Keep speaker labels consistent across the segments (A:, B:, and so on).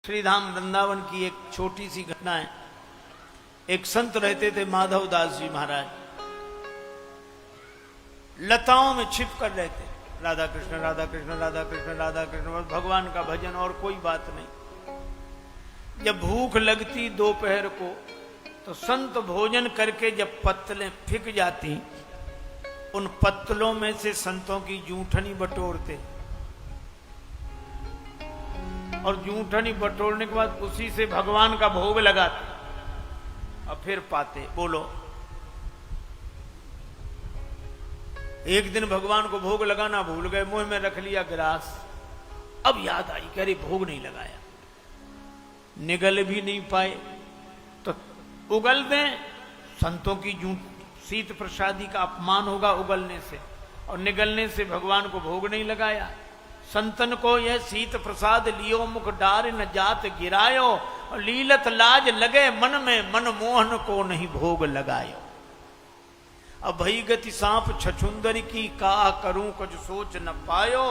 A: श्रीधाम वृंदावन की एक छोटी सी घटना है। एक संत रहते थे माधव दास जी महाराज, लताओं में छिप कर रहते, राधा कृष्ण राधा कृष्ण राधा कृष्ण राधा कृष्ण, बस भगवान का भजन और कोई बात नहीं। जब भूख लगती दोपहर को तो संत भोजन करके जब पत्तलें फिक जाती, उन पत्तलों में से संतों की जूठनी बटोरते और जूठनी बटोरने के बाद उसी से भगवान का भोग लगाते और फिर पाते। बोलो, एक दिन भगवान को भोग लगाना भूल गए, मुंह में रख लिया गिलास, अब याद आई कि अरे भोग नहीं लगाया, निगल भी नहीं पाए तो उगल दें। संतों की शीत प्रसादी का अपमान होगा उगलने से, और निगलने से भगवान को भोग नहीं लगाया। संतन को यह शीत प्रसाद लियो, मुख डार न जात गिरायो, और लीलत लाज लगे मन में, मन मोहन को नहीं भोग लगायो। अब भई गति सांप छछुंदर की, का करूं कुछ सोच न पायो,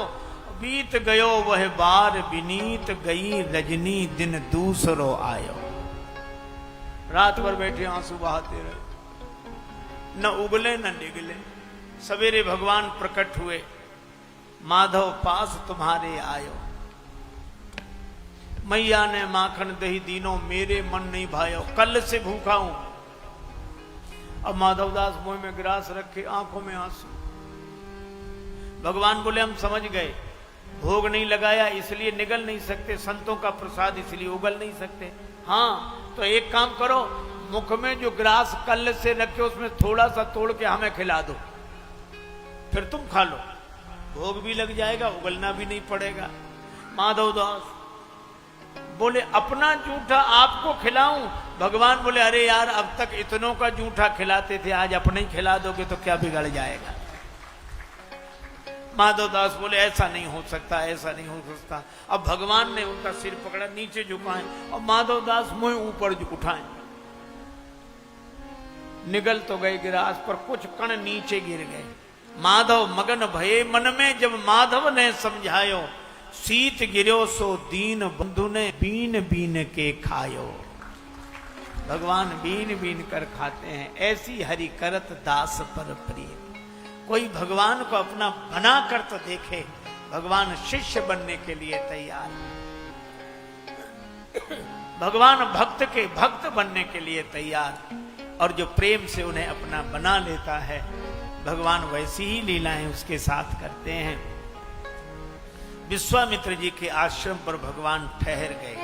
A: बीत गयो वह बार विनीत, गई रजनी दिन दूसरो आयो। रात भर बैठे आंसू बहाते रहे, न उगले न निगले। सवेरे भगवान प्रकट हुए, माधव पास तुम्हारे आयो, मैया ने माखन दही दीनो, मेरे मन नहीं भायो, कल से भूखा हूं। अब माधवदास मुंह में गिलास रखे, आंखों में आंसू। भगवान बोले हम समझ गए, भोग नहीं लगाया इसलिए निगल नहीं सकते, संतों का प्रसाद इसलिए उगल नहीं सकते। हाँ तो एक काम करो, मुख में जो गिलास कल से रखे उसमें थोड़ा सा तोड़ के हमें खिला दो, फिर तुम खा लो, भोग भी लग जाएगा, उगलना भी नहीं पड़ेगा। माधवदास बोले अपना जूठा आपको खिलाऊं? भगवान बोले अरे यार, अब तक इतनों का जूठा खिलाते थे, आज अपने ही खिला दोगे तो क्या बिगड़ जाएगा। माधवदास बोले ऐसा नहीं हो सकता, ऐसा नहीं हो सकता। अब भगवान ने उनका सिर पकड़ा, नीचे झुकाए और माधवदास मुंह ऊपर उठाए। निगल तो गए गिलास पर कुछ कण नीचे गिर गए। माधव मगन भये मन में, जब माधव ने समझायो, शीत गिरो सो दीन बंधु ने, बीन बीन के खायो। भगवान बीन बीन कर खाते हैं, ऐसी हरि करत दास पर प्रिय। कोई भगवान को अपना बना कर तो देखे, भगवान शिष्य बनने के लिए तैयार, भगवान भक्त के भक्त बनने के लिए तैयार, और जो प्रेम से उन्हें अपना बना लेता है, भगवान वैसी ही लीलाएं उसके साथ करते हैं। विश्वामित्र जी के आश्रम पर भगवान ठहर गए,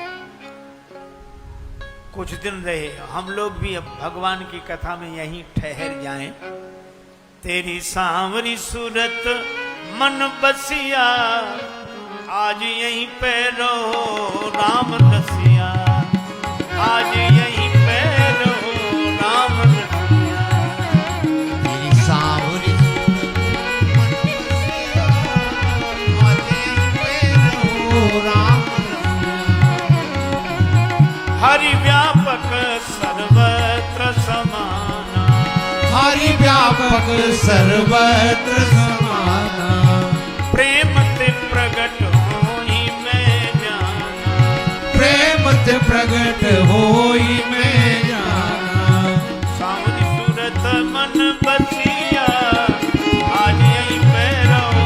A: कुछ दिन रहे। हम लोग भी अब भगवान की कथा में यहीं ठहर जाएं। तेरी सांवरी सूरत मन बसिया, आज यहीं पे रहो राम रसिया, आज यहीं पे रहो राम रसिया।
B: तेरी सांवरी राम,
A: हरि व्यापक सर्वत्र समाना,
B: हरि व्यापक सर्वत्र समाना,
A: प्रेम ते प्रगट होई मैं जाना,
B: प्रेम ते प्रगट होई मैं जाना।
A: सांवरी सूरत मन बसिया, आज यहीं पे रहो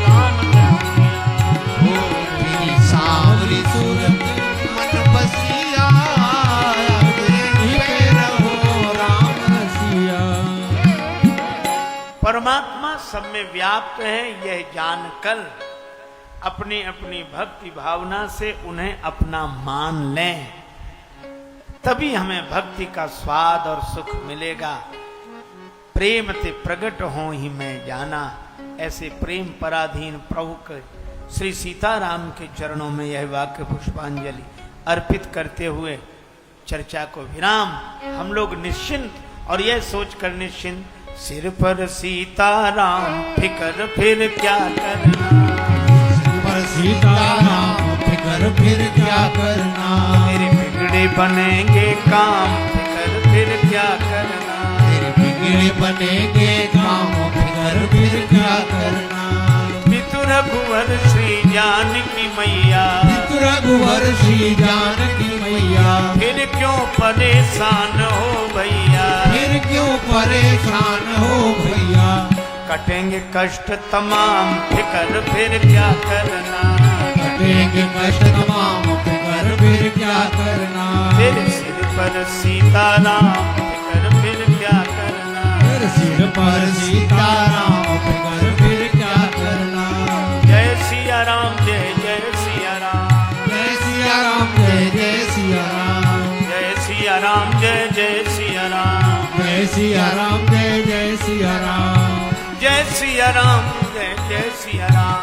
A: राम रसिया।
B: तेरी सांवरी सूरत मन बसिया, यहीं पे रहो राम रसिया।
A: परमात्मा सब में व्याप्त है, यह जानकर अपनी अपनी भक्ति भावना से उन्हें अपना मान लें, तभी हमें भक्ति का स्वाद और सुख मिलेगा। प्रेम ते प्रगट हो ही मैं जाना, ऐसे प्रेम पराधीन प्रभु के श्री सीताराम के चरणों में यह वाक्य पुष्पांजलि अर्पित करते हुए चर्चा को विराम। हम लोग निश्चिंत और यह सोचकर निश्चिंत, सिर पर सीताराम फिकर फिर क्या करना,
B: सिर पर सीताराम फिकर फिर क्या करना,
A: मेरे बिगड़े बनेंगे काम फिकर फिर क्या करना,
B: तेरे बिगड़े बनेंगे काम फिकर फिर क्या करना।
A: मिथुन रघुवर श्री जानकी मैया,
B: पितु रघुवर श्री जानकी मैया,
A: फिर क्यों परेशान हो भैया,
B: फिर क्यों परेशान हो भैया,
A: कटेंगे कष्ट तमाम फिकर फिर क्या करना,
B: कटेंगे कष्ट तमाम फिकर फिर क्या करना,
A: तेरे सिर पर सीताराम फिकर फिर क्या करना,
B: फिर सिर पर सीताराम फिकर फिर क्या करना।
A: जय सिया राम जय जय सिया राम,
B: जय सिया राम जय जय सिया राम,
A: जय सिया राम जय जय सिया राम,
B: जय सिया राम जय जय सिया राम,
A: जय सिया राम जय जय सिया राम,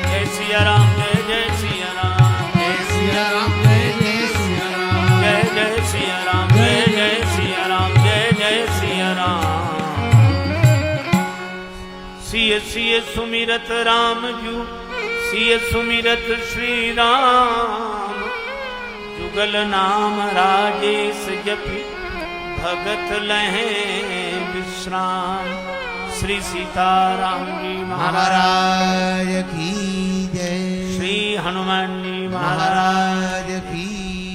A: जय सिया राम जय जय सिया राम,
B: जय सिया राम जय जय सिया राम,
A: जय जय सिया राम जय जय सिया राम, जय जय सिया राम। सिय सिय सुमिरत राम जू, सिय सुमिरत श्री राम, जुगल नाम राजेश जपि भगत लहे विश्राम। श्री सीताराम जी महाराज
B: महाराज की जय,
A: श्री हनुमान जी महाराज
B: महाराज की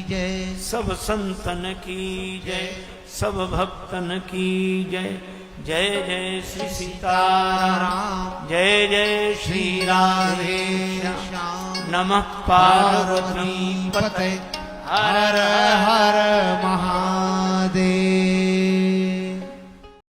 B: जय,
A: सब संतन की जय, सब भक्तन की जय। जय जय श्री सीताराम, जय जय श्री राधे श्याम। नमः पार्वती पते
B: हर हर महादेव।